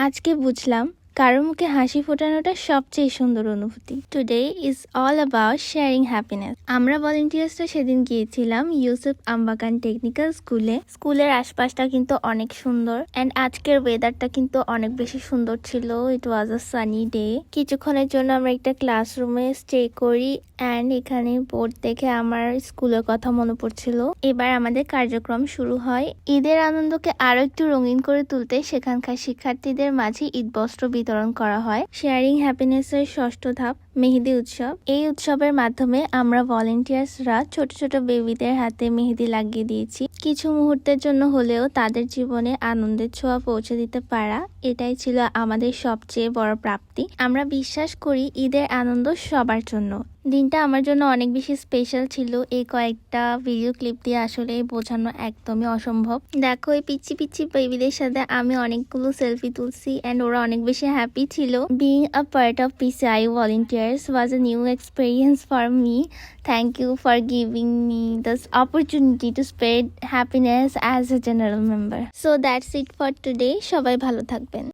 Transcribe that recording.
আজকে বুঝলাম কারো মুখে হাসি ফোটানোটা সবচেয়ে সুন্দর অনুভূতি। Today is all about sharing happiness. আমরা ভলেন্টিয়ার্সরা সেদিন গিয়েছিলাম ইউসুফ আম্বাকান টেকনিক্যাল স্কুলে। স্কুলের আশপাশটা কিন্তু অনেক সুন্দর অ্যান্ড আজকের ওয়েদারটা কিন্তু অনেক বেশি সুন্দর ছিল। ইট ওয়াজ আ সানি ডে। কিছুক্ষণের জন্য আমরা একটা ক্লাসরুমে স্টে করি অ্যান্ড এখানে বোর্ড দেখে আমার স্কুলের কথা মনে পড়ছিল। এবার আমাদের কার্যক্রম শুরু হয়। ঈদের আনন্দকে আরো একটু রঙিন করে তুলতে সেখানকার শিক্ষার্থীদের মাঝে ঈদ বস্ত্র বিতরণ করা হয়। শেয়ারিং হ্যাপিনেস এর ষষ্ঠ ধাপ মেহেদি উৎসব। এই উৎসবের মাধ্যমে আমরা ভলেন্টিয়ার্সরা ছোট ছোট বেবিদের হাতে মেহেদি লাগিয়ে দিয়েছি। কিছু মুহূর্তের জন্য হলেও তাদের জীবনে আনন্দের ছোঁয়া পৌঁছে দিতে পারা, এটাই ছিল আমাদের সবচেয়ে বড় প্রাপ্তি। আমরা বিশ্বাস করি ঈদের আনন্দ সবার জন্য। দিনটা আমার জন্য অনেক বেশি স্পেশাল ছিল। এই কয়েকটা ভিডিও ক্লিপ দিয়ে আসলে বোঝানো একদমই অসম্ভব। দেখো এই পিচ্ছি পিচ্ছি বেবিদের সাথে আমি অনেকগুলো সেলফি তুলছি অ্যান্ড ওরা অনেক বেশি হ্যাপি ছিল। Being a part of PCI volunteers was a new experience for me. Thank you for giving me this opportunity to spread happiness as a general member. So that's it for today. সবাই ভালো থাকবেন।